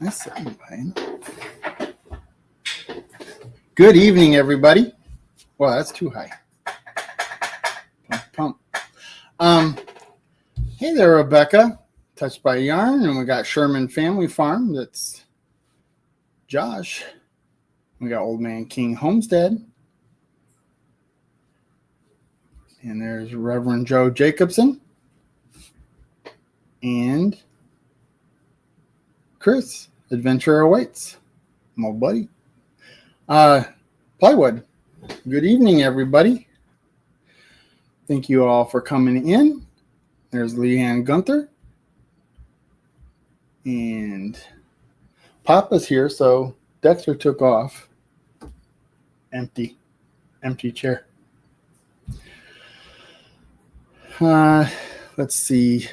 I said high. Good evening, everybody. Well, that's too high. Pump. Hey there, Rebecca. Touched by Yarn, and we got Sherman Family Farm. That's Josh. We got Old Man King Homestead. And there's Reverend Joe Jacobson. And Chris, Adventure Awaits. My old buddy. Plywood. Good evening, everybody. Thank you all for coming in. There's Leanne Gunther. And Papa's here, so Dexter took off. Empty chair. Let's see.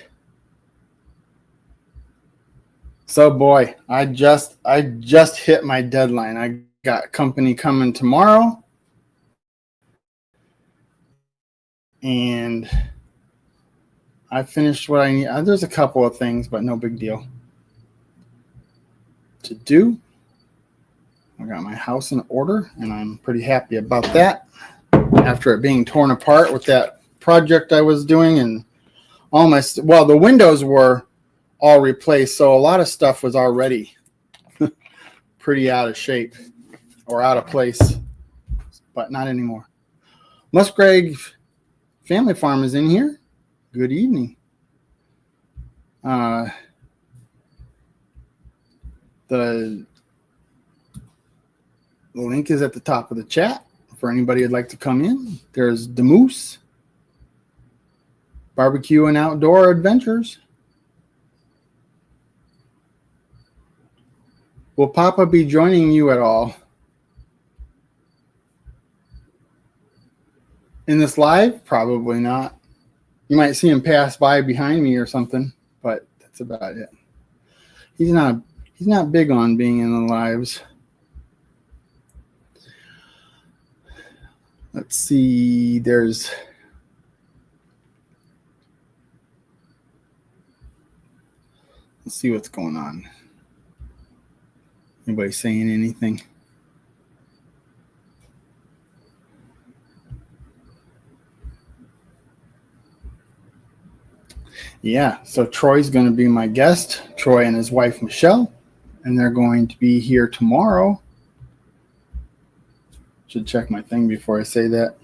So boy, I just hit my deadline. I got company coming tomorrow. And I finished what I need. There's a couple of things, but no big deal to do. I got my house in order, and I'm pretty happy about that. After it being torn apart with that project I was doing, and all my the windows were all replaced, so a lot of stuff was already pretty out of shape or out of place, but not anymore. Musgrave Family Farm is in here. Good evening. The link is at the top of the chat for anybody who'd like to come in. There's the Moose, Barbecue and Outdoor Adventures. Will Papa be joining you at all in this live? Probably not. You might see him pass by behind me or something, but that's about it. He's not big on being in the lives. Let's see. Let's see what's going on. Anybody saying anything? Yeah, so Troy's going to be my guest, Troy and his wife, Michelle, and they're going to be here tomorrow. Should check my thing before I say that.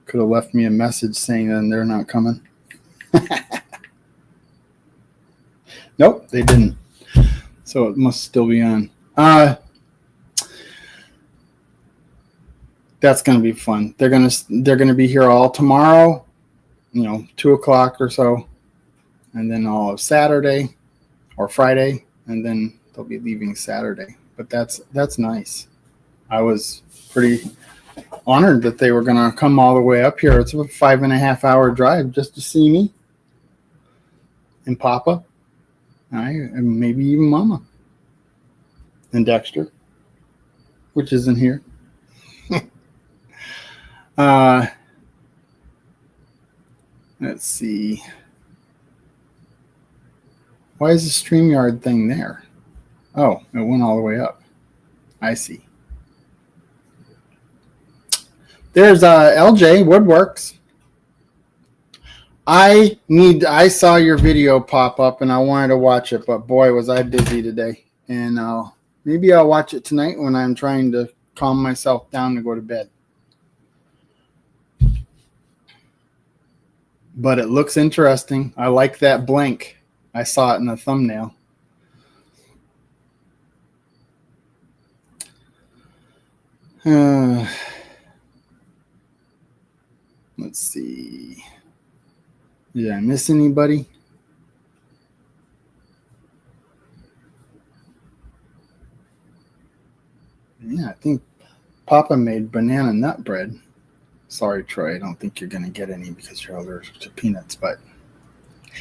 Could have left me a message saying that they're not coming. Nope, they didn't. So it must still be on. That's going to be fun. They're going to be here all tomorrow, 2:00 or so, and then all of Saturday or Friday, and then they'll be leaving Saturday. But that's nice. I was pretty honored that they were going to come all the way up here. It's a 5.5-hour drive just to see me and Papa, and maybe even Mama and Dexter, which isn't here. Let's see. Why is the StreamYard thing there? Oh, it went all the way up. I see. There's LJ Woodworks. I saw your video pop up and I wanted to watch it, but boy, was I busy today. And maybe I'll watch it tonight when I'm trying to calm myself down to go to bed. But it looks interesting. I like that blank. I saw it in the thumbnail. Let's see. Did I miss anybody? Yeah, I think Papa made banana nut bread. Sorry, Troy. I don't think you're going to get any because you're allergic to peanuts, but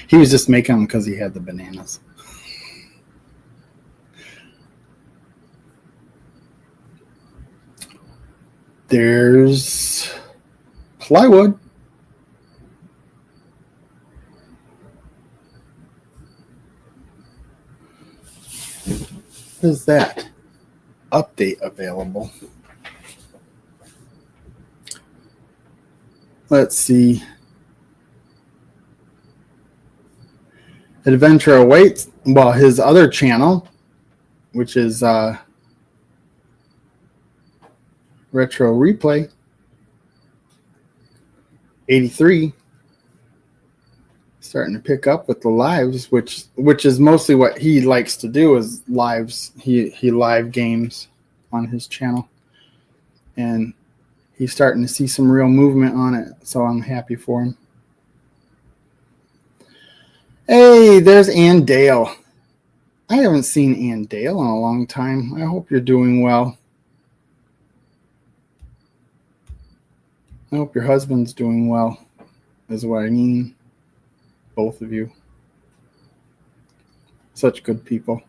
he was just making them because he had the bananas. There's Plywood. is that? Update available. Let's see. Adventure awaits. Well, his other channel, which is Retro Replay 83, starting to pick up with the lives, which is mostly what he likes to do is lives. He live games on his channel, and he's starting to see some real movement on it, so I'm happy for him. Hey, there's Ann Dale. I haven't seen Ann Dale in a long time. I hope you're doing well. I hope your husband's doing well, is what I mean. Both of you. Such good people.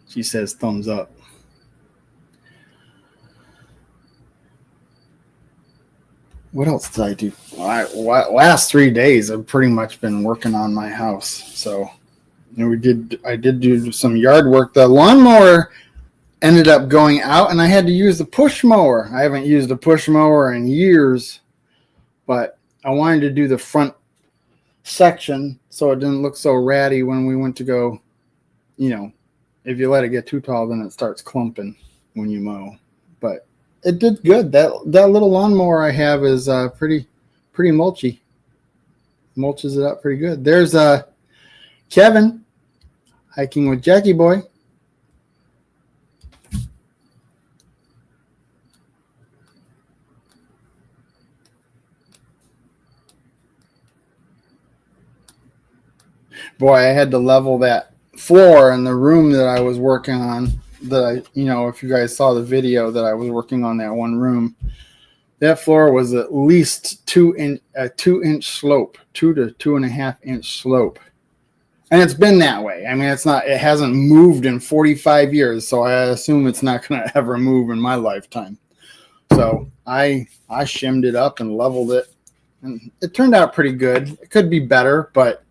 She says thumbs up. What else did I do? Last 3 days, I've pretty much been working on my house. So I did do some yard work. The lawnmower ended up going out, and I had to use the push mower. I haven't used a push mower in years, but I wanted to do the front section so it didn't look so ratty when we went to go. If you let it get too tall, then it starts clumping when you mow. But it did good. That little lawnmower I have is pretty mulchy. Mulches it up pretty good. There's Kevin hiking with Jackie Boy. Boy, I had to level that floor in the room that I was working on. If you guys saw the video that I was working on that one room, that floor was at least 2-inch slope, 2 to 2.5 inch slope. And it's been that way. I mean, it hasn't moved in 45 years, so I assume it's not going to ever move in my lifetime. So I shimmed it up and leveled it, and it turned out pretty good. It could be better, but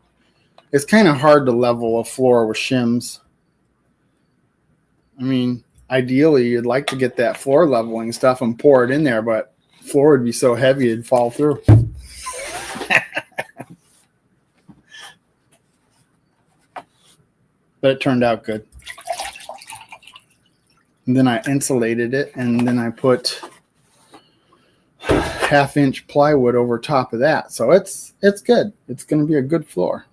it's kind of hard to level a floor with shims. I mean, ideally, you'd like to get that floor leveling stuff and pour it in there, but the floor would be so heavy it'd fall through. But it turned out good. And then I insulated it, and then I put 1/2-inch plywood over top of that. So it's good. It's going to be a good floor.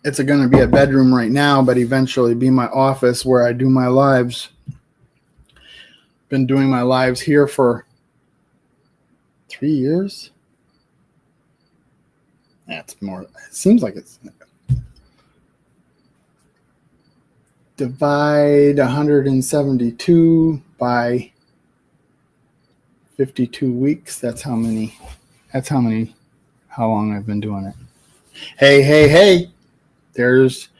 It's going to be a bedroom right now, but eventually be my office where I do my lives. Been doing my lives here for 3 years. That's more. It seems like it's. Divide 172 by 52 weeks. That's how long I've been doing it. Hey. There's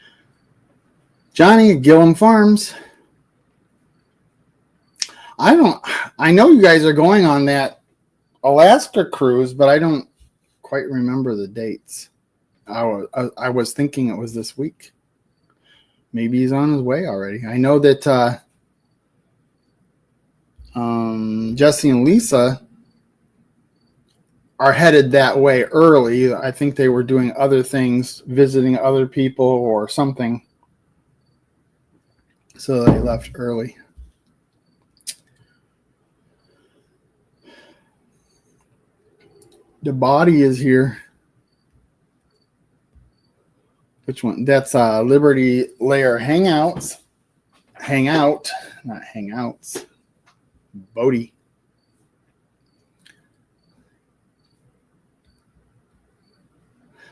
Johnny at Gillum Farms. I know you guys are going on that Alaska cruise, but I don't quite remember the dates. I was thinking it was this week. Maybe he's on his way already. I know that Jesse and Lisa are headed that way early. I think they were doing other things, visiting other people or something. So they left early. The body is here. Which one? That's Liberty Layer Hangouts. Hangout, not Hangouts. Bodie.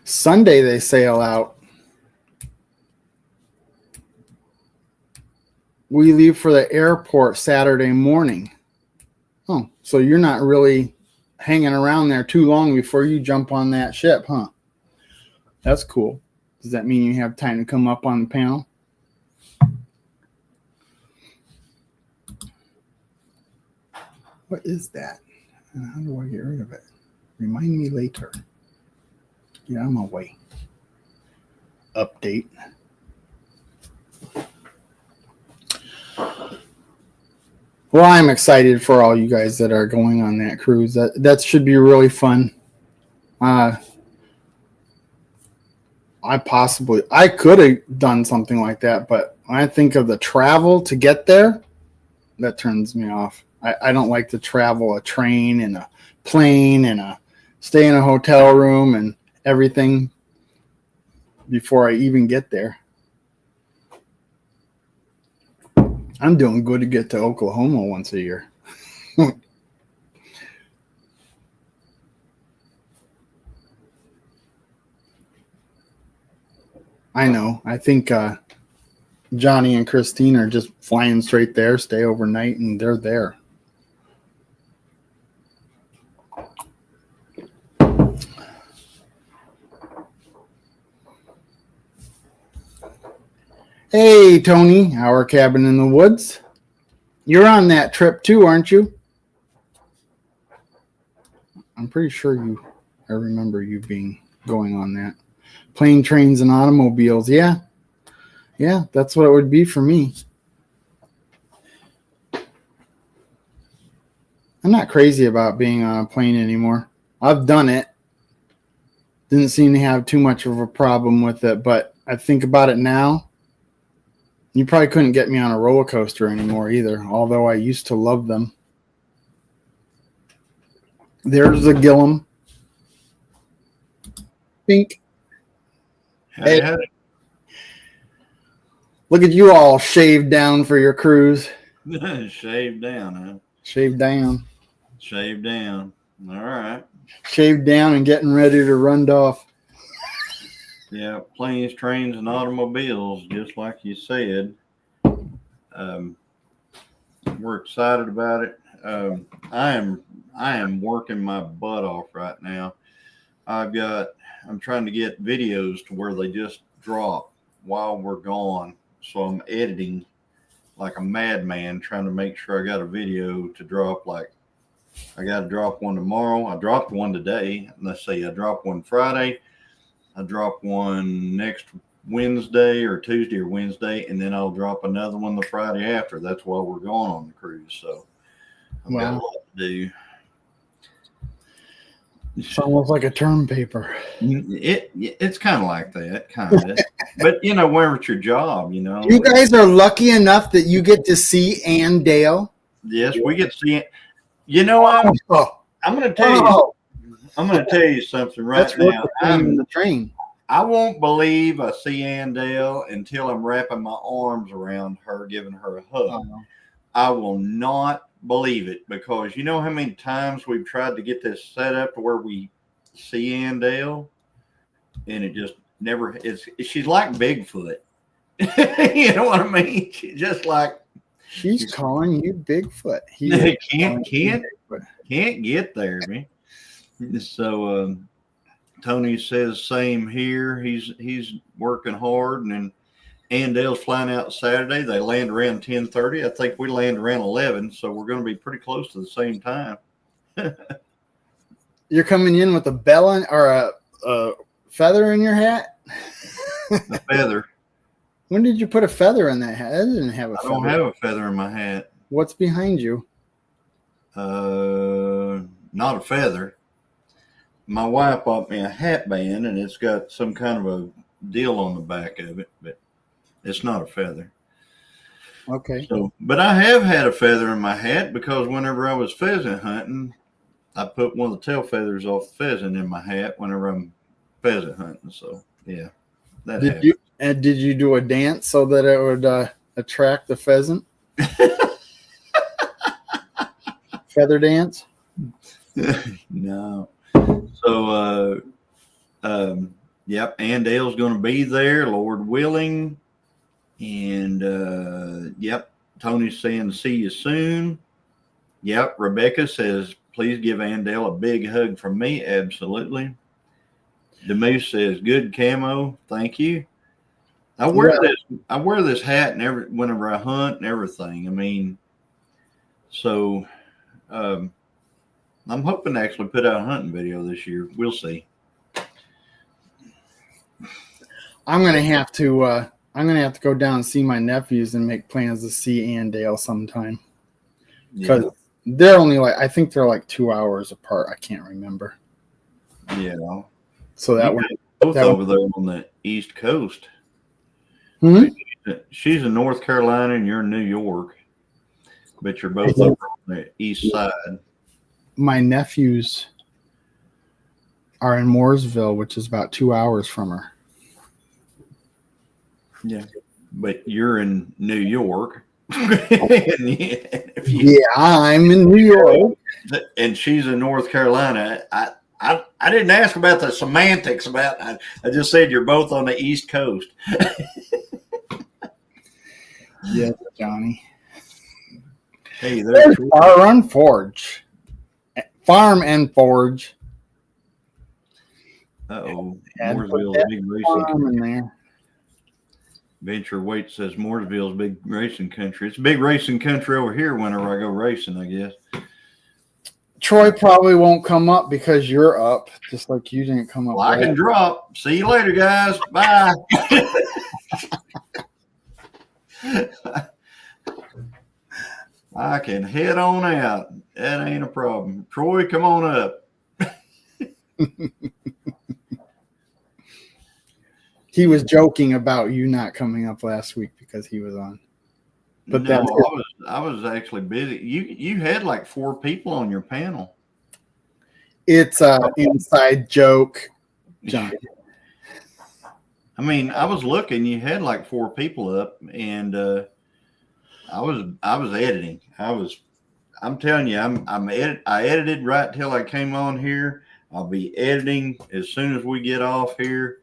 Sunday they sail out. We leave for the airport Saturday morning. Oh, so you're not really hanging around there too long before you jump on that ship, huh? That's cool. Does that mean you have time to come up on the panel? What is that? And how do I get rid of it? Remind me later. Yeah, I'm away. Update. Well, I'm excited for all you guys that are going on that cruise. That should be really fun. I could have done something like that, but when I think of the travel to get there, that turns me off. I don't like to travel a train and a plane and stay in a hotel room and everything before I even get there. I'm doing good to get to Oklahoma once a year. I know. I think Johnny and Christine are just flying straight there, stay overnight, and they're there. Hey, Tony, our cabin in the woods. You're on that trip too, aren't you? I'm pretty sure I remember you going on that. Plane, trains, and automobiles. Yeah, that's what it would be for me. I'm not crazy about being on a plane anymore. I've done it. Didn't seem to have too much of a problem with it, but I think about it now. You probably couldn't get me on a roller coaster anymore either, although I used to love them. There's a Gillum. Pink. Hey. Look at you all shaved down for your cruise. Shaved down, huh? Shaved down. Shaved down. All right. Shaved down and getting ready to run off. Yeah, planes, trains, and automobiles, just like you said. We're excited about it. I am working my butt off right now. I'm trying to get videos to where they just drop while we're gone. So I'm editing like a madman, trying to make sure I got a video to drop. Like I got to drop one tomorrow. I dropped one today. Let's see, I dropped one Friday. I drop one next Wednesday or Tuesday or Wednesday, and then I'll drop another one the Friday after. That's while we're going on the cruise. So I've got a lot to do. It's almost like a term paper. It's kind of like that, kind of. But where it's your job, You guys are lucky enough that you get to see Ann Dale. Yes, we get to see it. I'm going to tell you. I'm going to tell you something right now. I'm in the train. I won't believe I see Ann Dale until I'm wrapping my arms around her, giving her a hug. Oh. I will not believe it, because you know how many times we've tried to get this set up to where we see Ann Dale, and it just never. She's like Bigfoot. You know what I mean? She's just like. She's calling you Bigfoot. Can't get there, man. So Tony says same here. He's working hard, and then Ann Dale's flying out Saturday. They land around 10:30. I think we land around 11, so we're going to be pretty close to the same time. You're coming in with a bell or a feather in your hat? A feather. When did you put a feather in that hat? I didn't have a feather. I don't have a feather in my hat. What's behind you? Not a feather. My wife bought me a hat band, and it's got some kind of a deal on the back of it, but it's not a feather. Okay. But I have had a feather in my hat, because whenever I was pheasant hunting, I put one of the tail feathers off the pheasant in my hat whenever I'm pheasant hunting. So yeah, that happened. Did you do a dance so that it would attract the pheasant? Feather dance? No. So, yep, Ann Dale's going to be there, Lord willing. And, yep, Tony's saying see you soon. Yep, Rebecca says, please give Ann Dale a big hug from me. Absolutely. Demoose says, good camo. Thank you. I wear this hat whenever I hunt and everything. I mean, so I'm hoping to actually put out a hunting video this year. We'll see. I'm gonna have to go down and see my nephews and make plans to see Andale sometime because they're only I think they're like 2 hours apart. I can't remember. Yeah. So that You one, both that over there on the East Coast. Hmm? She's in North Carolina and you're in New York, but you're both over on the east side. My nephews are in Mooresville, which is about 2 hours from her. Yeah. But you're in New York. Yeah, I'm in New York. And she's in North Carolina. I didn't ask about the semantics about I just said you're both on the East Coast. Yes, Johnny. Hey, there's Farm Forge. Farm and Forge. Uh-oh. And Mooresville's big racing farm in there. Venture Weight says Mooresville's big racing country. It's a big racing country over here whenever I go racing, I guess. Troy probably won't come up because you're up, just like you didn't come up. Well, I can drop. See you later, guys. Bye. I can head on out. That ain't a problem. Troy, come on up. He was joking about you not coming up last week because he was on. But no, I was actually busy. You had like 4 people on your panel. It's an inside joke, John. I mean, I was looking. You had like 4 people up, and I was editing. I'm telling you, I edited right till I came on here. I'll be editing as soon as we get off here.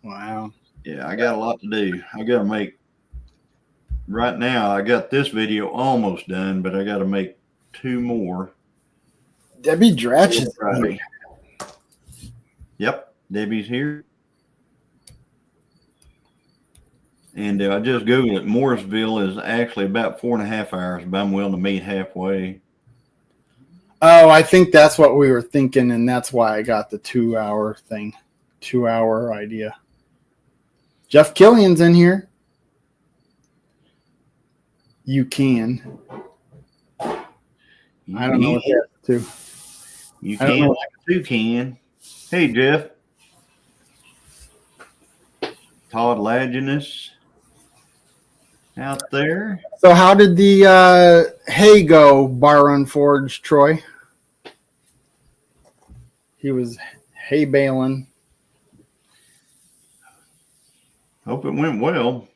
Wow. Yeah, I got a lot to do. I got to make. Right now, I got this video almost done, but I got to make 2 more. Debbie Dratch is here. Yep, Debbie's here. And I just Googled it. Mooresville is actually about 4.5 hours, but I'm willing to meet halfway. Oh, I think that's what we were thinking, and that's why I got the 2-hour thing. 2-hour idea. Jeff Killian's in here. You can. I don't know what that's to. You can, like you can. Hey, Jeff. Todd Laginus out there. So how did the hay go, Bar Run Forge, Troy? He was hay baling. Hope it went well.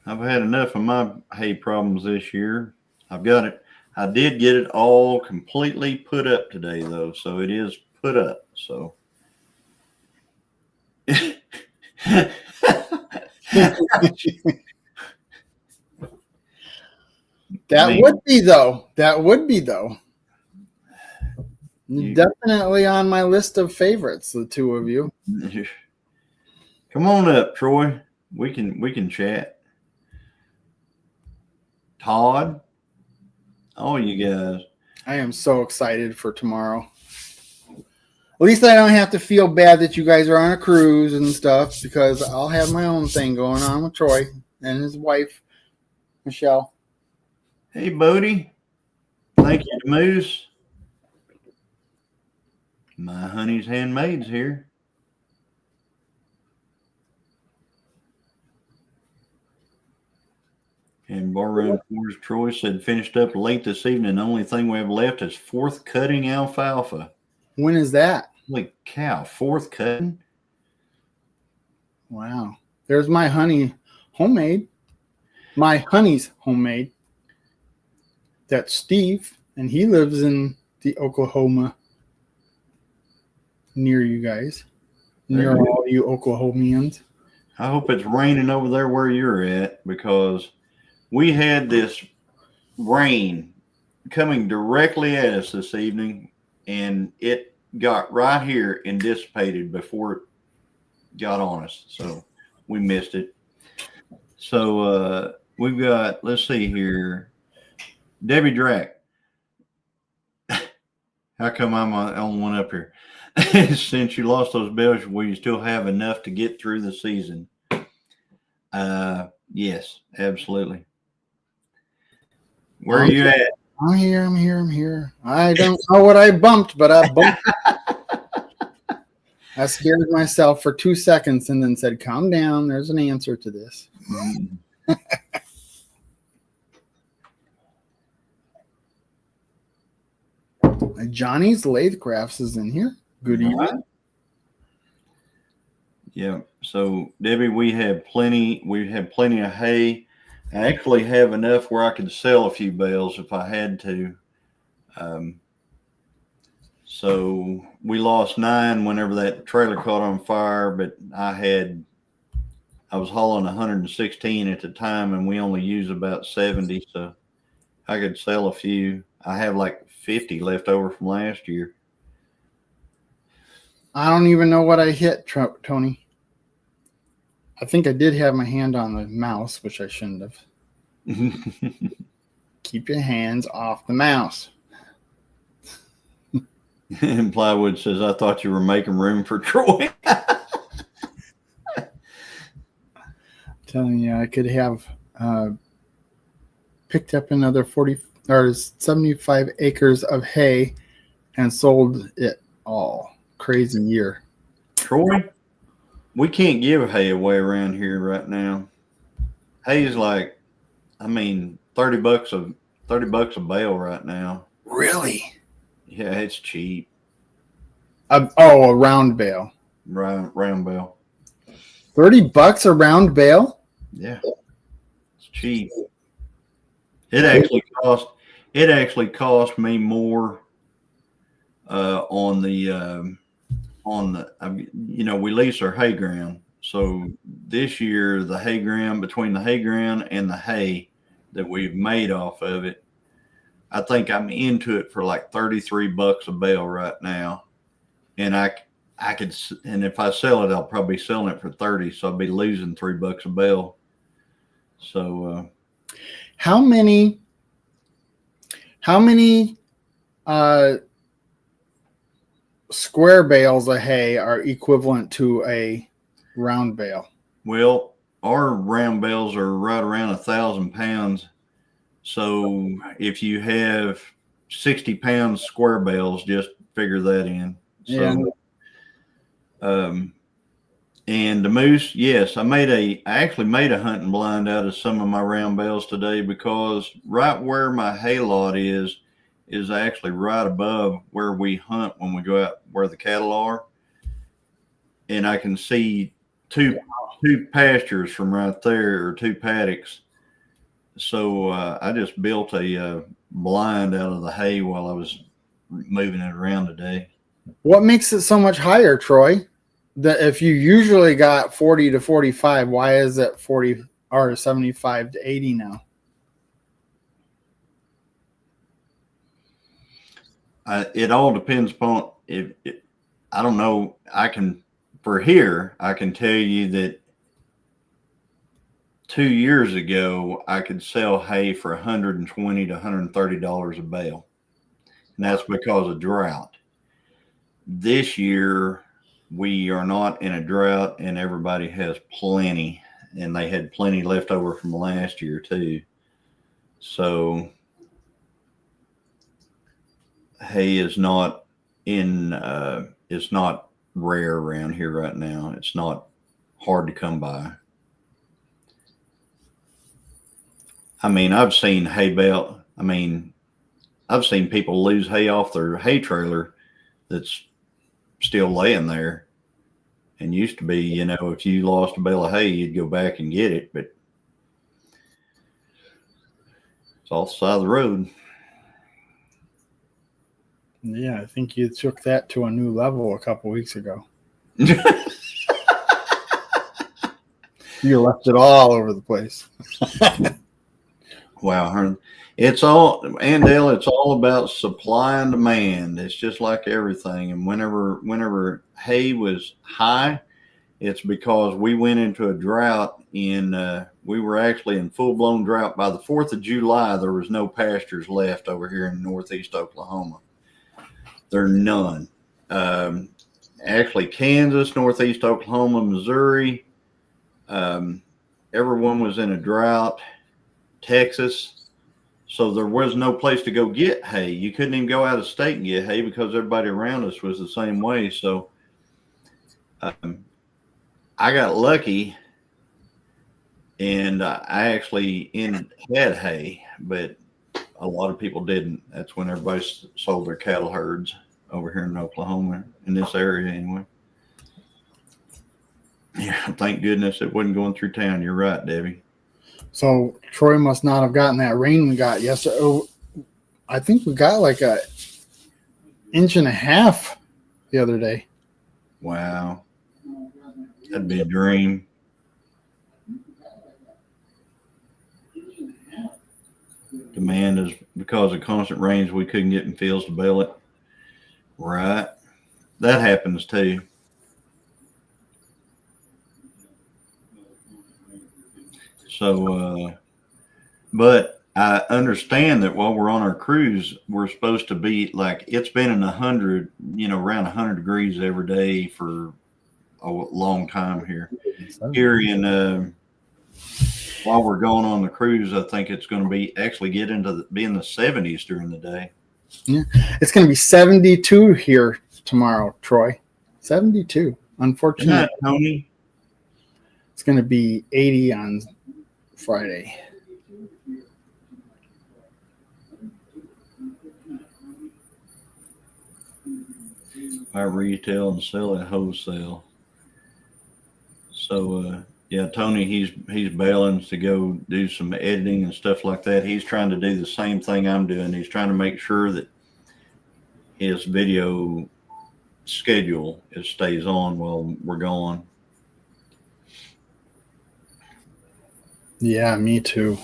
I've had enough of my hay problems this year. I've got it. I did get it all completely put up today, though. So it is put up. So. That would be though. Definitely on my list of favorites, the 2 of you. Come on up, Troy. We can chat. Todd, all you guys. I am so excited for tomorrow. At least I don't have to feel bad that you guys are on a cruise and stuff because I'll have my own thing going on with Troy and his wife, Michelle. Hey, Bodie. Thank you to Moose. My honey's handmaid's here. And Bar Run Forge Troy said finished up late this evening. The only thing we have left is 4th cutting alfalfa. When is that? Holy cow, 4th cutting? Wow. There's my honey homemade. My honey's homemade. That's Steve, and he lives in the Oklahoma near you guys, near all you Oklahomians. I hope it's raining over there where you're at because we had this rain coming directly at us this evening, and it got right here and dissipated before it got on us. So we missed it. So we've got, let's see here, Debbie Drack. How come I'm on one up here? Since you lost those bales, will you still have enough to get through the season? Yes, absolutely. Where are you at? I'm here. I don't know what I bumped, but I bumped. I scared myself for 2 seconds and then said, calm down. There's an answer to this. Johnny's Lathe Crafts is in here. Good evening. Right. Yeah. So Debbie, we have plenty of hay. I actually have enough where I could sell a few bales if I had to. So we lost 9 whenever that trailer caught on fire, but I was hauling 116 at the time, and we only use about 70, so I could sell a few. I have like 50 left over from last year. I don't even know what I hit, Tony. I think I did have my hand on the mouse, which I shouldn't have. Keep your hands off the mouse. And Plywood says, I thought you were making room for Troy. Telling you, I could have picked up another 40 or 75 acres of hay and sold it all. Crazy year. Troy, we can't give hay away around here right now. Hay is like, I mean, $30 a bale right now. Really? Yeah, it's cheap. A round bale. Round bale. $30 a round bale? Yeah, it's cheap. It actually cost me more on the we lease our hay ground. So this year the hay ground, between the hay ground and the hay that we've made off of it, I think I'm into it for like $33 a bale right now. And I could, and if I sell it, I'll probably be selling it for 30. So I'll be losing $3 a bale. So, how many square bales of hay are equivalent to a round bale? Well, our round bales are right around 1,000 pounds. So if you have 60 pound square bales, just figure that in. So, yeah. And the moose, yes, I actually made a hunting blind out of some of my round bales today, because right where my hay lot is actually right above where we hunt when we go out where the cattle are. And I can see two pastures from right there, or 2 paddocks. So I just built a blind out of the hay while I was moving it around today. What makes it so much higher, Troy? That if you usually got 40 to 45, why is it 40 or 75 to 80 now? It all depends upon I don't know. I can tell you that 2 years ago, I could sell hay for $120 to $130 a bale. And that's because of drought. This year, we are not in a drought, and everybody has plenty, and they had plenty left over from last year too. So hay is not it's not rare around here right now. It's not hard to come by. I mean, I've seen I've seen people lose hay off their hay trailer that's still laying there. And used to be, if you lost a bale of hay, you'd go back and get it, but it's off the side of the road. Yeah, I think you took that to a new level a couple weeks ago. You left it all over the place. Wow. It's all about supply and demand. It's just like everything. And whenever hay was high, it's because we went into a drought we were actually in full blown drought. By the 4th of July, there was no pastures left over here in northeast Oklahoma. There are none. Actually, Kansas, Northeast Oklahoma, Missouri, everyone was in a drought. Texas. So there was no place to go get hay. You couldn't even go out of state and get hay because everybody around us was the same way. So I got lucky, and I actually had hay, but a lot of people didn't. That's when everybody sold their cattle herds over here in Oklahoma, in this area anyway. Yeah, thank goodness it wasn't going through town. You're right, Debbie. So Troy must not have gotten that rain we got yesterday. Oh, I think we got like a inch and a half the other day. Wow. That'd be a dream. Demand is because of constant rains we couldn't get in fields to bale it. Right. That happens too. So, but I understand that while we're on our cruise, we're supposed to be like, it's been in 100, around 100 degrees every day for a long time here. Here in, while we're going on the cruise, I think it's going to be actually get into be in the 70s during the day. Yeah, it's going to be 72 here tomorrow, Troy. 72. Unfortunately, Isn't that, Tony? It's going to be 80 on Friday. I retail and sell at wholesale. So yeah, Tony, he's bailing to go do some editing and stuff like that. He's trying to do the same thing I'm doing. He's trying to make sure that his video schedule stays on while we're gone. Yeah, me too.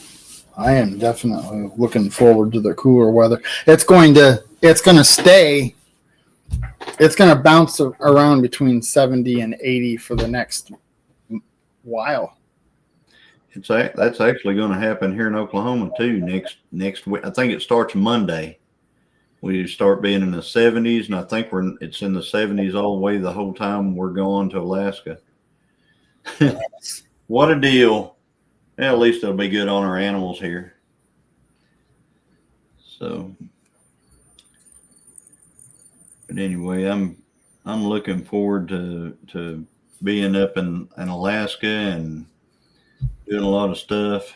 I am definitely looking forward to the cooler weather. It's going to stay. It's going to bounce around between 70 and 80 for the next while. That's actually going to happen here in Oklahoma too. Next week, I think it starts Monday. We start being in the 70s, and I think it's in the 70s all the way the whole time we're going to Alaska. What a deal! Yeah, at least it'll be good on our animals here. So, but anyway, I'm looking forward to being up in Alaska and doing a lot of stuff.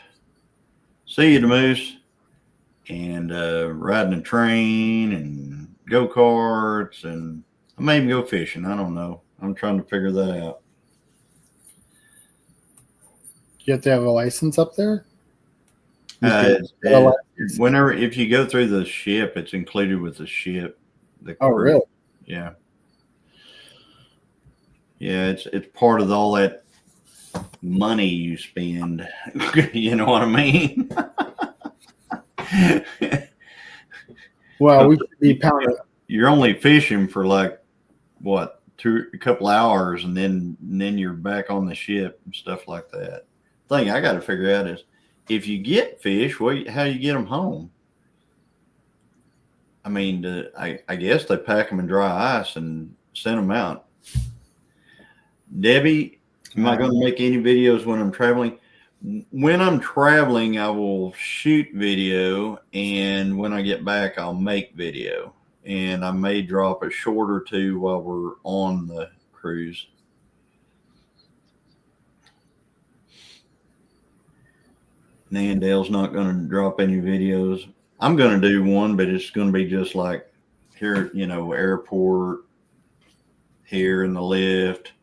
See you, the moose, and riding a train and go-karts, and I may even go fishing. I don't know. I'm trying to figure that out. You have to have a license up there? Whenever, if you go through the ship, it's included with the ship. Oh, really? Yeah. Yeah, it's part of all that money you spend. You know what I mean? Well, we could be pounding. You're only fishing for like what, a couple hours, and then you're back on the ship and stuff like that. The thing I got to figure out is, if you get fish, how you get them home? I mean, I guess they pack them in dry ice and send them out. Debbie, am I going to make any videos when I'm traveling? When I'm traveling, I will shoot video, and when I get back, I'll make video. And I may drop a short or two while we're on the cruise. Nandale's not going to drop any videos. I'm going to do one, but it's going to be just like here, airport, here in the lift,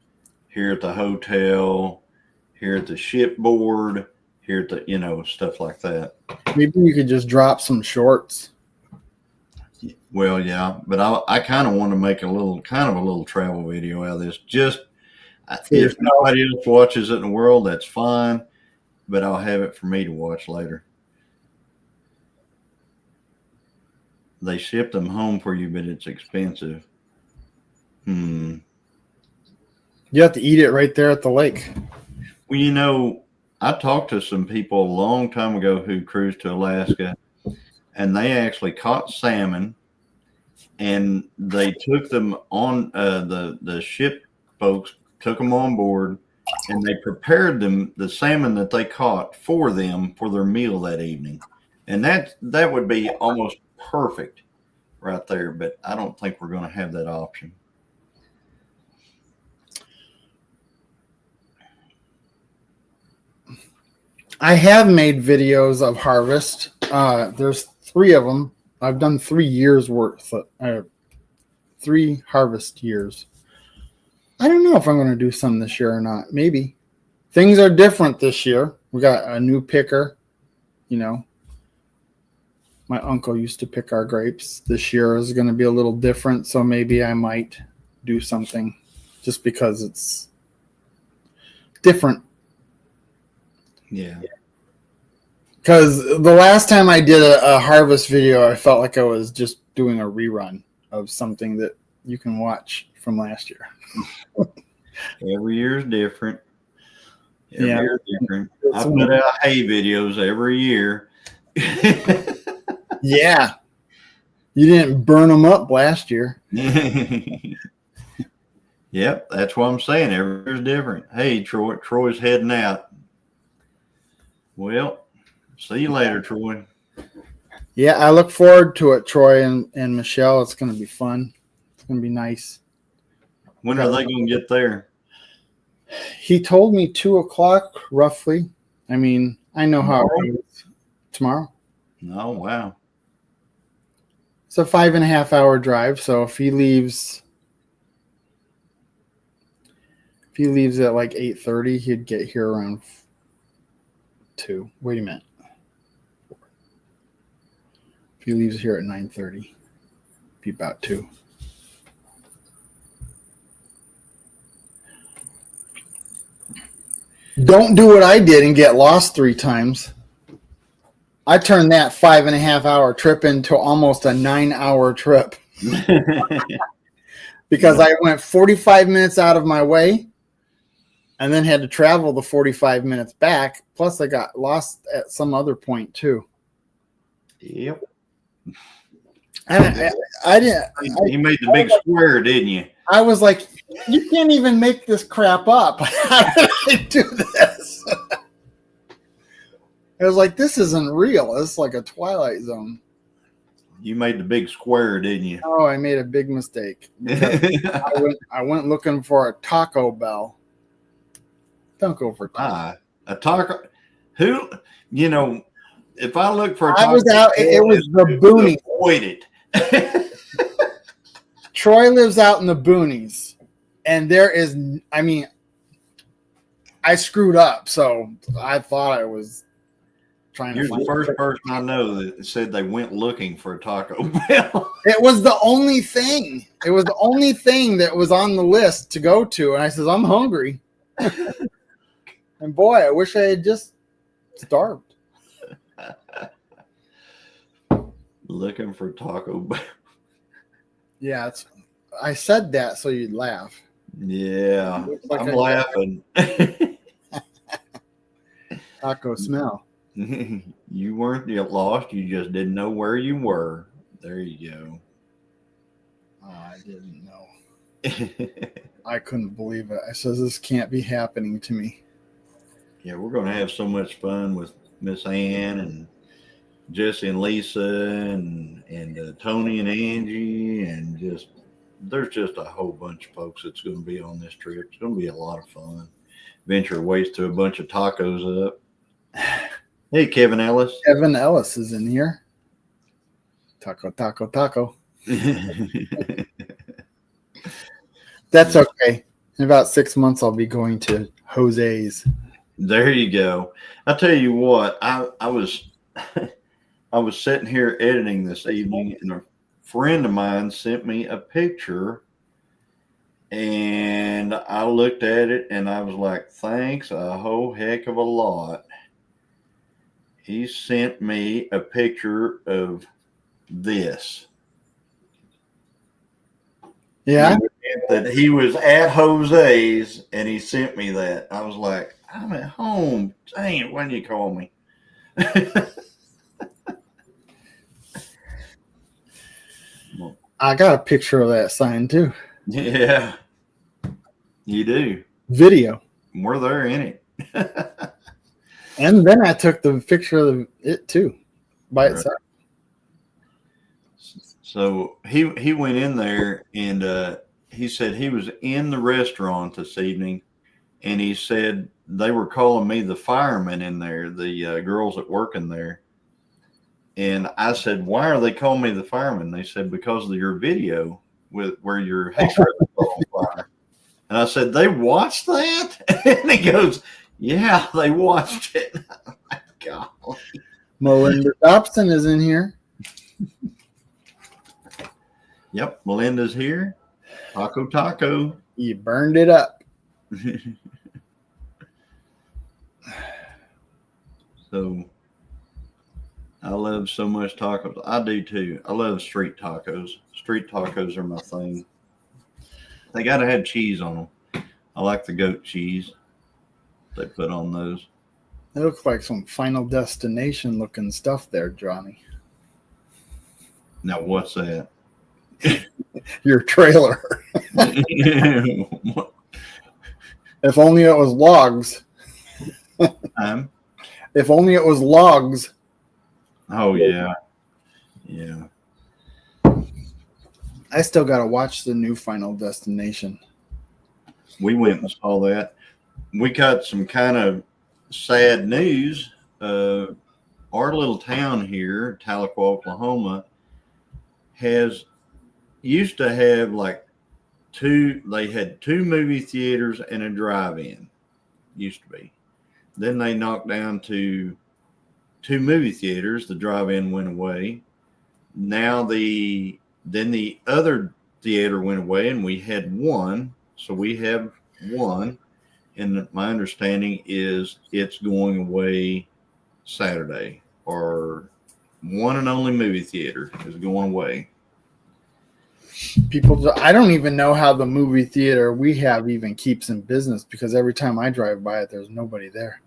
here at the hotel, here at the shipboard, here at the, stuff like that. Maybe you could just drop some shorts. Well, yeah, but I kind of want to make a little travel video out of this. Just if nobody else watches it in the world, that's fine. But I'll have it for me to watch later. They ship them home for you, but it's expensive. You have to eat it right there at the lake. Well, I talked to some people a long time ago who cruised to Alaska, and they actually caught salmon and they took them on. The ship folks took them on board, and they prepared them the salmon that they caught for them for their meal that evening, and that would be almost perfect right there. But I don't think we're going to have that option. I have made videos of harvest. There's 3 of them. I've done 3 years worth, 3 harvest years. I don't know if I'm going to do some this year or not. Maybe. Things are different this year. We got a new picker. You know, my uncle used to pick our grapes. This year is going to be a little different, so maybe I might do something just because it's different. Yeah. Because the last time I did a harvest video, I felt like I was just doing a rerun of something that you can watch from last year. Every year is different. Every Yeah. year is different. I put out hay videos every year. Yeah. You didn't burn them up last year. Yep, that's what I'm saying. Every year is different. Hey, Troy. Troy's heading out. Well, see you later, Troy. Yeah, I look forward to it, Troy and Michelle. It's going to be fun. It's going to be nice. When are they going to get there? He told me 2:00 roughly. I mean, I know how it goes. Tomorrow. Oh, wow. It's a 5.5 hour drive. So if he leaves at like 8:30, he'd get here around 2. Wait a minute. If he leaves here at 9:30, be about 2. Don't do what I did and get lost 3 times. I turned that 5.5 hour trip into almost a 9-hour trip because I went 45 minutes out of my way and then had to travel the 45 minutes back. Plus, I got lost at some other point too. Yep. I didn't. You made the big square, didn't you? I was like, you can't even make this crap up. How did I do this? I was like, this isn't real. It's like a Twilight Zone. You made the big square, didn't you? Oh, I made a big mistake. I went looking for a Taco Bell. Don't go for Taco. A taco. Who? You know, if I look for a I taco, was out. It was the boonies. Avoid it. Troy lives out in the boonies, and there is. I mean, I screwed up, so I thought I was trying You're to find the first person I know that said they went looking for a Taco Bell. It was the only thing. It was the only thing that was on the list to go to, and I says, I'm hungry. And boy, I wish I had just starved. Looking for Taco Bell. Yeah, I said that so you'd laugh. Yeah, Like I'm laughing. Taco smell. You weren't yet lost. You just didn't know where you were. There you go. Oh, I didn't know. I couldn't believe it. I says, this can't be happening to me. Yeah, we're going to have so much fun with Miss Ann and Jesse and Lisa and Tony and Angie, and just there's just a whole bunch of folks that's going to be on this trip. It's going to be a lot of fun. Venture waste to a bunch of tacos up. Hey, Kevin Ellis. Kevin Ellis is in here. Taco, taco, taco. That's okay. In about 6 months, I'll be going to Jose's. There you go. I tell you what, I was sitting here editing this evening, and a friend of mine sent me a picture, and I looked at it, and I was like, thanks a whole heck of a lot. He sent me a picture of this. Yeah. That he was at Jose's, and he sent me that. I was like, I'm at home. Dang it, why didn't you call me? I got a picture of that sign too. Yeah, you do. Video. We're there in it. And then I took the picture of it too by Right. itself. So he went in there and he said he was in the restaurant this evening, and he said they were calling me the fireman in there, the girls that work in there. And I said, "Why are they calling me the fireman?" They said, "Because of your video with where your hay trailer caught on fire." And I said, "They watched that?" And he goes, "Yeah, they watched it." Oh my God. Melinda Dobson is in here. Yep, Melinda's here. Taco. You burned it up. So I love so much tacos. I do too. I love street tacos. Street tacos are my thing. They got to have cheese on them. I like the goat cheese they put on those. It looks like some Final Destination looking stuff there, Johnny. Now, what's that? Your trailer. If only it was logs. If only it was logs. Oh, yeah. Yeah. I still got to watch the new Final Destination. We went and saw that. We got some kind of sad news. Our little town here, Tahlequah, Oklahoma, used to have like they had two movie theaters and a drive-in. Used to be. Then they knocked down to two movie theaters. The drive-in went away. Now then the other theater went away, and we had one. So we have one, and my understanding is it's going away Saturday. Our one and only movie theater is going away. I don't even know how the movie theater we have even keeps in business, because every time I drive by it, there's nobody there.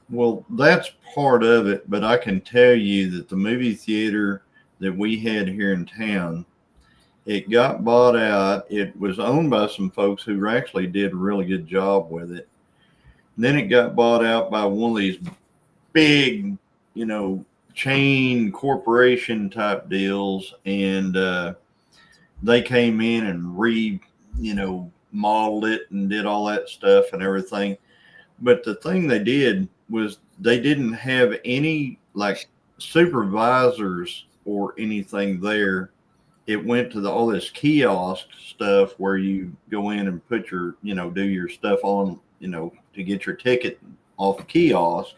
Well, that's part of it, but I can tell you that the movie theater that we had here in town, it got bought out. It was owned by some folks who actually did a really good job with it. Then it got bought out by one of these big, chain corporation type deals, and they came in and modeled it and did all that stuff and everything. But the thing they did was they didn't have any like supervisors or anything there. It went to all this kiosk stuff where you go in and put your, do your stuff on, to get your ticket off the kiosk.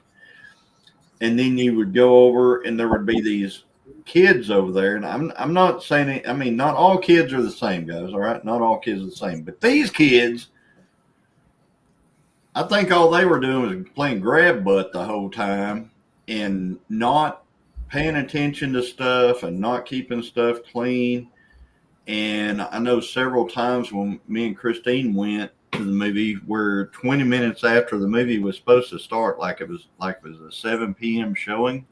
And then you would go over and there would be these kids over there. And I'm not saying it, I mean, not all kids are the same, guys. All right. Not all kids are the same, but these kids, I think all they were doing was playing grab butt the whole time and not paying attention to stuff and not keeping stuff clean. And I know several times when me and Christine went to the movie, where 20 minutes after the movie was supposed to start, like it was a 7 p.m. showing,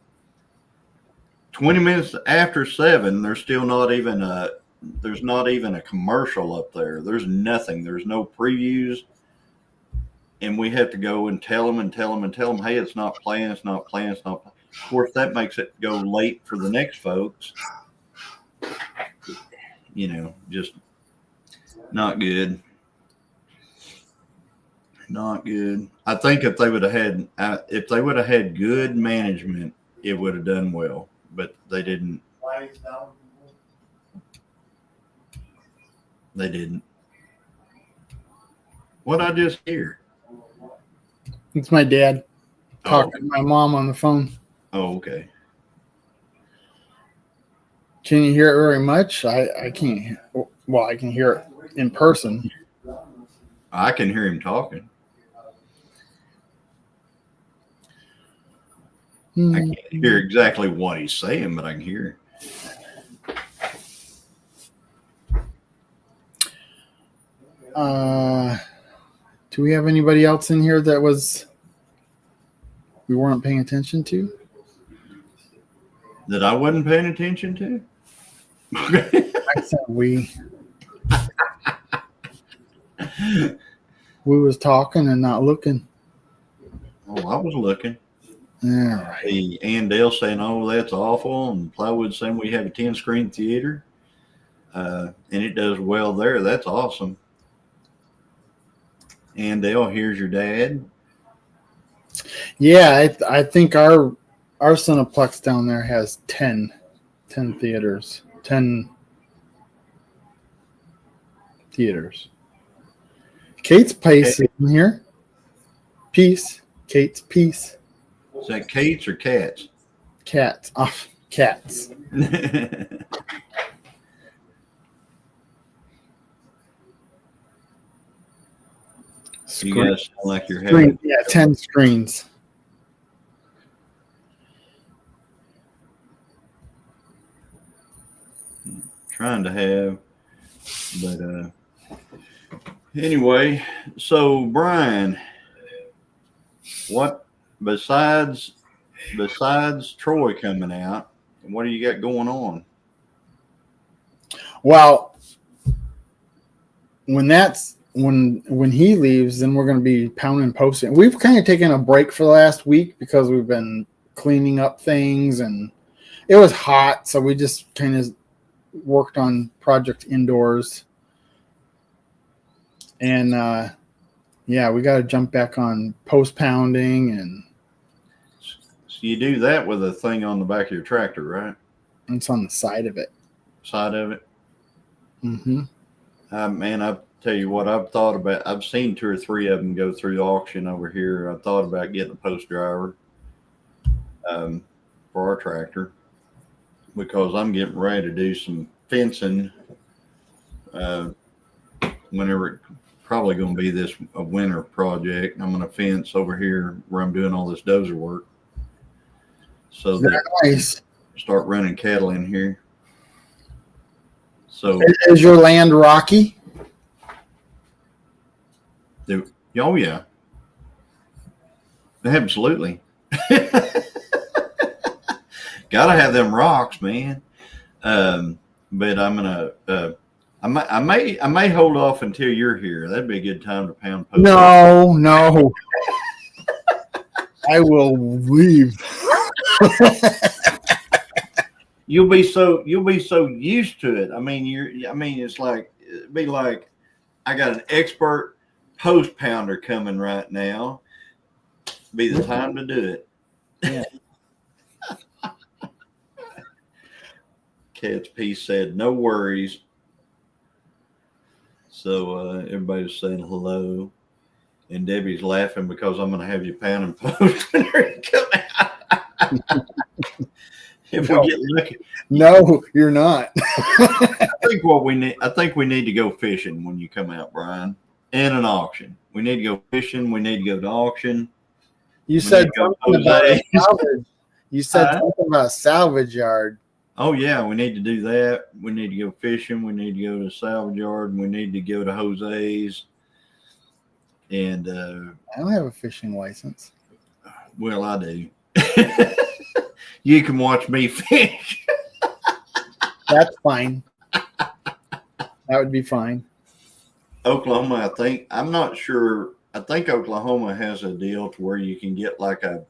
20 minutes after 7, there's not even a commercial up there. There's nothing. There's no previews. And we have to go and tell them, hey, it's not playing. Of course, that makes it go late for the next folks. Just not good. Not good. I think if they would have had good management, it would have done well. But they didn't. They didn't. What I just hear? It's my dad talking to my mom on the phone. Oh, okay. Can you hear it very much? I can't. Well, I can hear it in person. I can hear him talking. I can't hear exactly what he's saying, but I can hear it. Do we have anybody else in here that we weren't paying attention to? That I wasn't paying attention to? I I said we was talking and not looking. Oh, I was looking. All right. The Andale saying, "Oh, that's awful," and Plywood saying we have a 10-screen theater, and it does well there. That's awesome. Andale, here's your dad. Yeah, I think our Cineplex down there has 10 theaters. 10 theaters. Kate's Place is in here. Peace. Kate's Peace. Is that Kate's or Cats? Cats. Off. Cats. You guys sound like you're having. Screen. Yeah, 10 screens. Trying to have, but anyway, so Brian, what besides Troy coming out, what do you got going on? Well, when he leaves, then we're going to be pounding posting. We've kind of taken a break for the last week because we've been cleaning up things, and it was hot, so we just kind of worked on project indoors. And yeah, we got to jump back on post pounding. And so you do that with a thing on the back of your tractor, right? it's on the side of it. Side of it. Mm-hmm. Man, I tell you what, I've seen 2 or 3 of them go through the auction over here. I thought about getting a post driver for our tractor, because I'm getting ready to do some fencing whenever it's probably going to be a winter project. I'm going to fence over here where I'm doing all this dozer work, so that Nice. start running cattle in here. So Is your land rocky? oh yeah, absolutely. Gotta have them rocks, man. But I'm gonna I may hold off until you're here. That'd be a good time to pound post. No. I will leave. You'll be so used to it. I mean, it's like, it'd be like, I got an expert post pounder coming right now. Be the time to do it. Yeah. Cat's Piece said, "No worries." So everybody's saying hello, and Debbie's laughing because I'm going to have you pound and post when you come out. If we get lucky. No, you're not. I think we need to go fishing when you come out, Brian, and an auction. We need to go fishing. We need to go to auction. You said something about a salvage. You said something about a salvage yard. Oh yeah, we need to do that. We need to go fishing. We need to go to salvage yard. And we need to go to Jose's. And I don't have a fishing license. Well, I do. You can watch me fish. That's fine. That would be fine. Oklahoma, I'm not sure. I think Oklahoma has a deal to where you can get like a.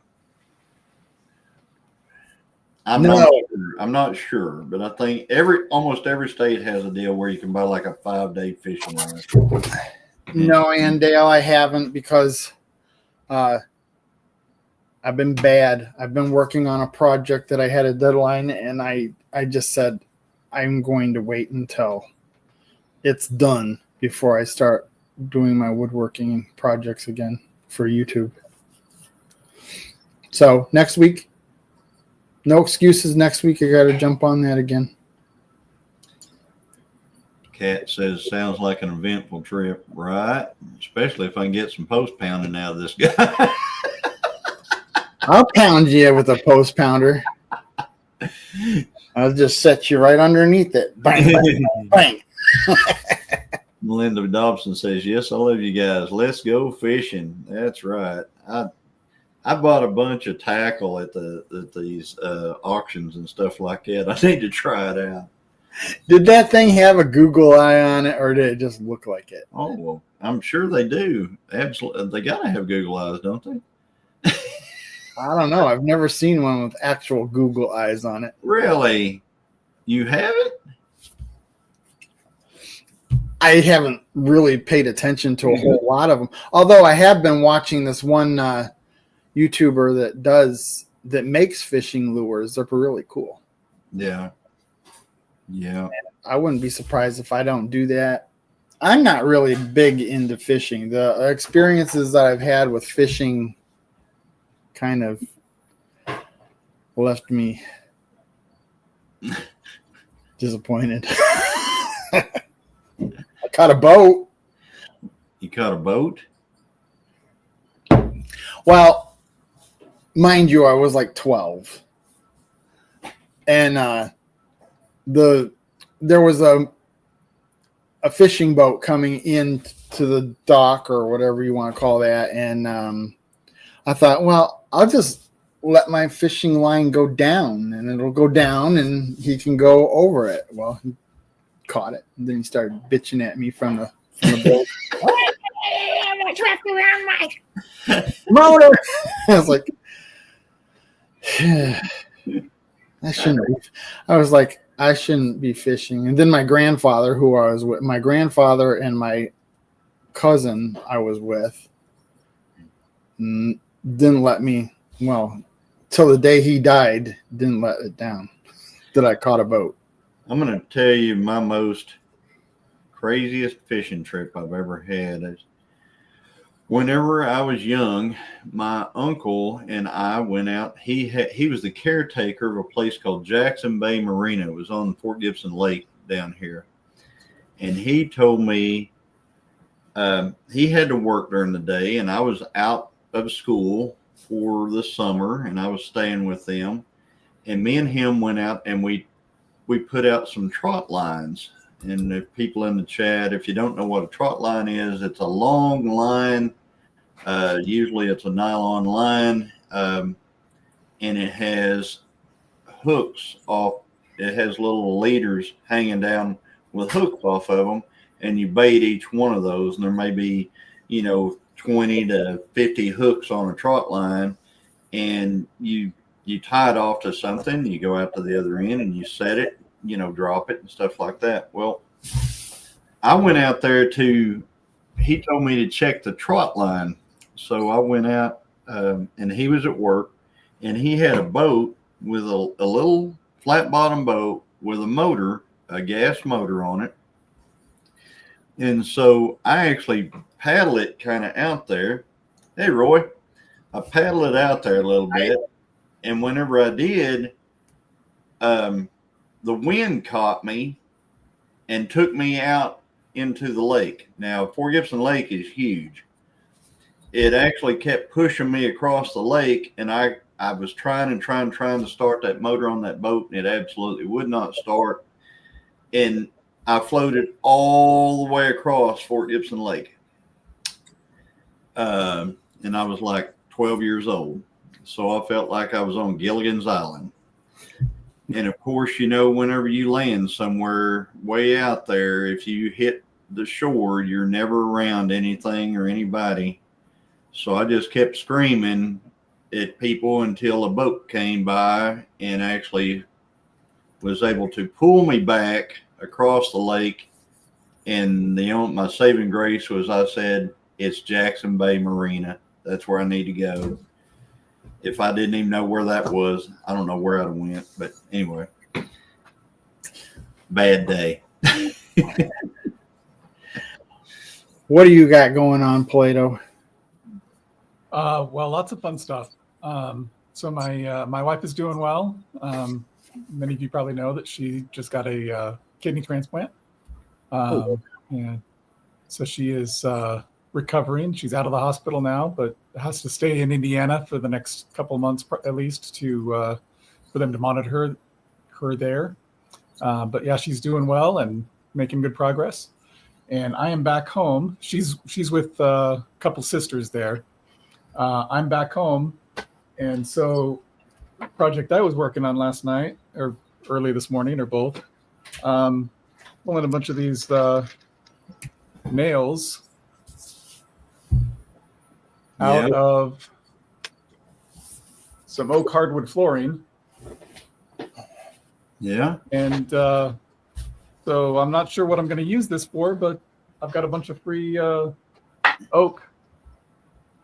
I'm not sure, but I think almost every state has a deal where you can buy like a 5-day fishing license. No, Andale, I haven't, because I've been bad. I've been working on a project that I had a deadline, and I just said I'm going to wait until it's done before I start doing my woodworking projects again for YouTube. So next week, no excuses. Next week, I got to jump on that again. Kat says, "Sounds like an eventful trip, right? Especially if I can get some post pounding out of this guy." I'll pound you with a post pounder. I'll just set you right underneath it. Bang, bang, bang. Melinda Dobson says, "Yes, I love you guys. Let's go fishing." That's right. I bought a bunch of tackle at these auctions and stuff like that. I need to try it out. Did that thing have a Google eye on it, or did it just look like it? Oh, well, I'm sure they do. Absolutely. They got to have Google eyes, don't they? I don't know. I've never seen one with actual Google eyes on it. Really? You haven't? I haven't really paid attention to a whole lot of them. Although I have been watching this one YouTuber that makes fishing lures. They're really cool. Yeah. Yeah. I wouldn't be surprised if I don't do that. I'm not really big into fishing. The experiences that I've had with fishing kind of left me disappointed. I caught a boat. You caught a boat? Well, mind you, I was like 12. And there was a fishing boat coming in to the dock or whatever you want to call that. And I thought, well, I'll just let my fishing line go down, and it'll go down and he can go over it. Well, he caught it. And then he started bitching at me from the boat. I'm trapped around my motor. I was like, I shouldn't be fishing. And then my grandfather, who I was with, my grandfather and my cousin I was with, didn't let me, well, till the day he died, didn't let it down that I caught a boat. I'm going to tell you my most craziest fishing trip I've ever had. Whenever I was young, my uncle and I went out. He was the caretaker of a place called Jackson Bay Marina. It was on Fort Gibson Lake down here. And he told me he had to work during the day, and I was out of school for the summer, and I was staying with them. And me and him went out, and we put out some trot lines. And if people in the chat, if you don't know what a trot line is, it's a long line. Usually it's a nylon line, and it has hooks off. It has little leaders hanging down with hooks off of them, and you bait each one of those. And there may be, 20 to 50 hooks on a trot line, and you tie it off to something. You go out to the other end and you set it, drop it and stuff like that. Well, I went out there he told me to check the trot line. So I went out, and he was at work, and he had a boat with a little flat bottom boat with a motor, a gas motor on it. And so I actually paddle it kind of out there. Hey, Roy, I paddle it out there a little bit. And whenever I did, the wind caught me and took me out into the lake. Now, Fort Gibson Lake is huge. It actually kept pushing me across the lake, and I was trying to start that motor on that boat, and it absolutely would not start. And I floated all the way across Fort Gibson Lake. And I was like 12 years old. So I felt like I was on Gilligan's Island. And of course, whenever you land somewhere way out there, if you hit the shore, you're never around anything or anybody. So I just kept screaming at people until a boat came by and actually was able to pull me back across the lake. And my saving grace was I said, it's Jackson Bay Marina. That's where I need to go. If I didn't even know where that was, I don't know where I'd have went. But anyway, bad day. What do you got going on, Plato? Well, lots of fun stuff. So my wife is doing well. Many of you probably know that she just got a kidney transplant. And so she is recovering. She's out of the hospital now, but has to stay in Indiana for the next couple of months at least for them to monitor her there. But yeah, she's doing well and making good progress. And I am back home. She's with a couple sisters there. I'm back home. And so project I was working on last night or early this morning or both, pulling a bunch of these nails out of some oak hardwood flooring. Yeah. And so I'm not sure what I'm going to use this for, but I've got a bunch of free oak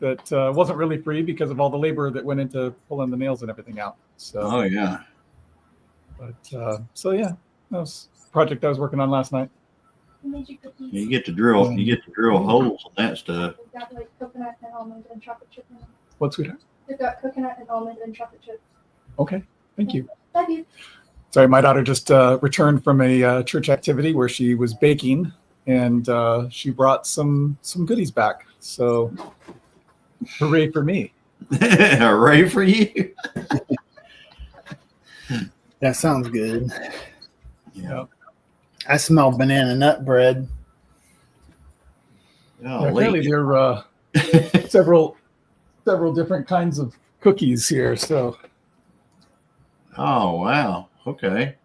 that wasn't really free because of all the labor that went into pulling the nails and everything out. So, Oh yeah. but so yeah, that was a project I was working on last night. You get to drill. You get to drill holes on that stuff. We've got like coconut and almond and chocolate chip in them. What, sweetheart? We've got coconut and almond and chocolate chip. Okay, thank you. Love you. Sorry, my daughter just returned from a church activity where she was baking, and she brought some goodies back. So, hooray for me! Hooray for you! That sounds good. Yeah. I smell banana nut bread. Yeah, apparently there are several different kinds of cookies here. So, Oh wow. Okay.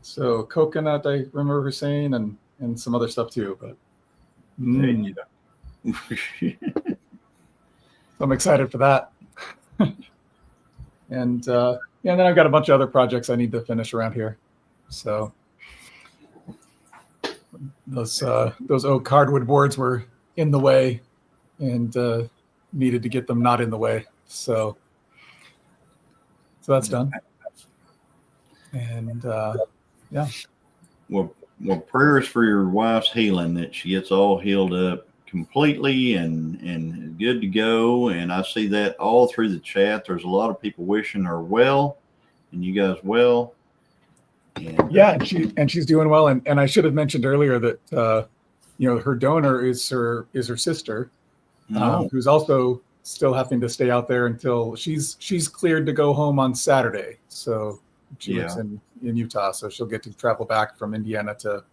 so coconut, I remember her saying, and some other stuff too. But There you go. I'm excited for that. And yeah, and then I've got a bunch of other projects I need to finish around here. So those oak hardwood boards were in the way, and needed to get them not in the way. So that's done. And yeah. Well, prayers for your wife's healing, that she gets all healed up completely and good to go. And I see that all through the chat. There's a lot of people wishing her well, and you guys well. And, Yeah, and she's doing well. And I should have mentioned earlier that her donor is her sister, who's also still having to stay out there until she's cleared to go home on Saturday. So she lives in Utah, so she'll get to travel back from Indiana to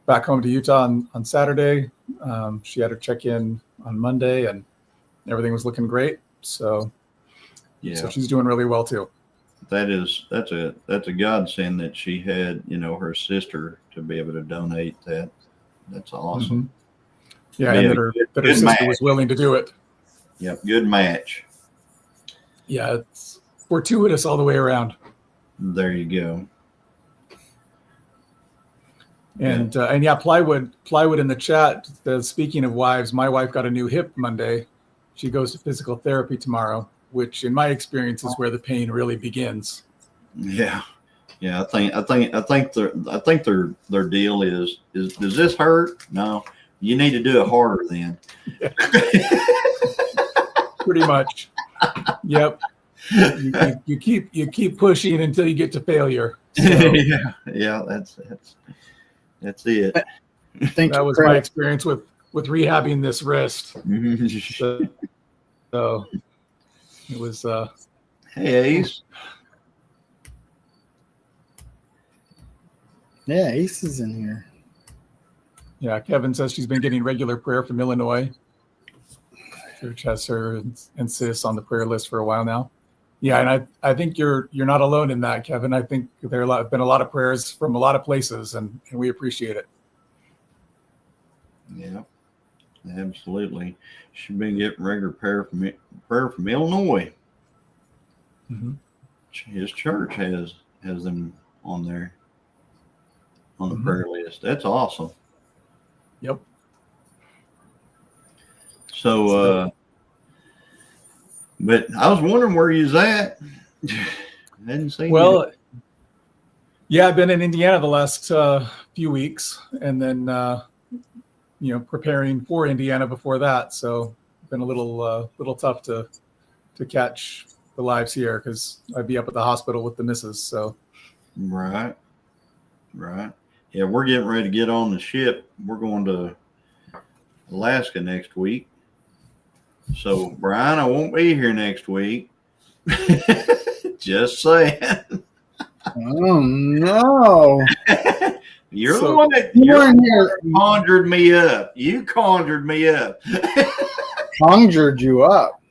back home to Utah on Saturday. She had her check-in on Monday, and everything was looking great. So so she's doing really well too. that's a godsend that she had, her sister to be able to donate that. That's awesome. Mm-hmm. Yeah, Yeah, and that her sister match. was willing to do it. Yep. Good match. Yeah, it's fortuitous all the way around. There you go. And yeah, plywood in the chat. Speaking of wives, my wife got a new hip Monday. She goes to physical therapy tomorrow, which in my experience is where the pain really begins. Yeah. Yeah. I think their deal is does this hurt? No. You need to do it harder then. Yeah. Pretty much. Yep. You keep pushing until you get to failure. So Yeah. That's it. Thank that you, was Craig. my experience with rehabbing this wrist. So it was Hey, Ace. Yeah, Ace is in here. yeah, Kevin says she's been getting regular prayer from Illinois. Church has her and sis on the prayer list for a while now. Yeah, and I think you're not alone in that, Kevin. I think there have been a lot of prayers from a lot of places, and we appreciate it. Yeah, absolutely. She's been getting regular prayer from Illinois. Mm-hmm. His church has them on there on the Mhm. prayer list. That's awesome. Yep. So, but I was wondering where you was at. Hadn't seen you. Well, yeah, I've been in Indiana the last few weeks, and then preparing for Indiana before that. So it's been a little tough to catch the lives here because I'd be up at the hospital with the missus. So Right. Yeah, we're getting ready to get on the ship. We're going to Alaska next week. So, Brian, I won't be here next week. Just saying. Oh no! You're the So- one that You you're weren't here. conjured me up. You conjured me up. Conjured you up.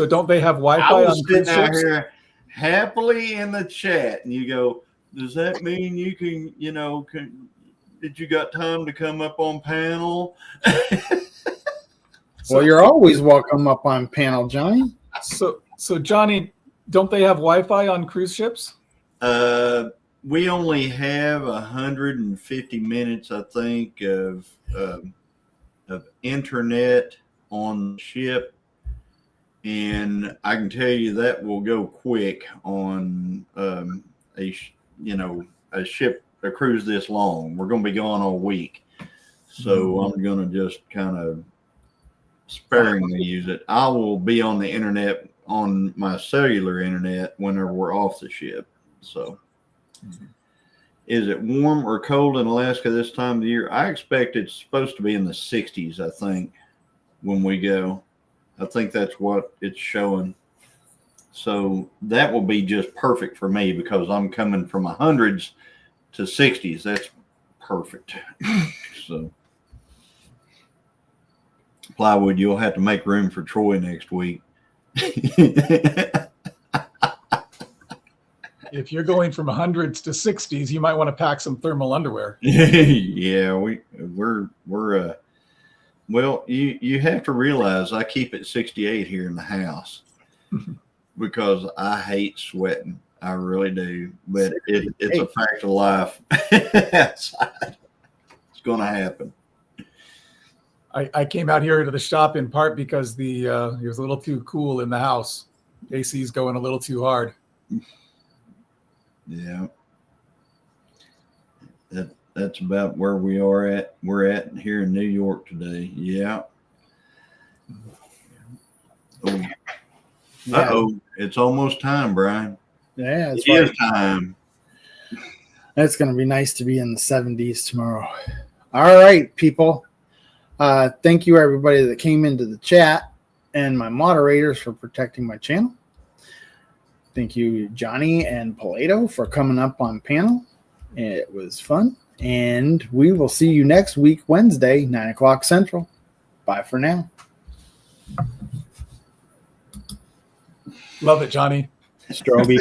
don't they have I Wi-Fi was on cruise sitting out ships? here happily in the chat, and you go, does that mean you can, did you got time to come up on panel? Well, you're always welcome up on panel, Johnny. So Johnny, don't they have Wi-Fi on cruise ships? We only have 150 minutes, I think, of internet on the ship, and I can tell you that will go quick on a cruise this long. We're going to be gone all week, so I'm going to just kind of sparingly use it. I will be on the internet on my cellular internet whenever we're off the ship. So. Is it warm or cold in Alaska this time of the year? I expect it's supposed to be in the 60s, I think, when we go. I think that's what it's showing. So that will be just perfect for me because I'm coming from 100s to 60s. That's perfect. So, Plywood, you'll have to make room for Troy next week. If you're going from 100s to 60s, you might want to pack some thermal underwear. Yeah, we're well, you have to realize I keep it 68 here in the house because I hate sweating. I really do, but it's a fact of life. It's going to happen. I came out here to the shop in part because it was a little too cool in the house. AC's going a little too hard. Yeah, that's about where we're at here in New York today. Yeah. Oh, it's almost time, Brian. Yeah, It is time. It's going to be nice to be in the 70s tomorrow. All right, people. Thank you, everybody that came into the chat, and my moderators for protecting my channel. Thank you, Johnny and Paleto, for coming up on panel. It was fun. And we will see you next week, Wednesday, 9 o'clock Central. Bye for now. Love it, Johnny. Strobe.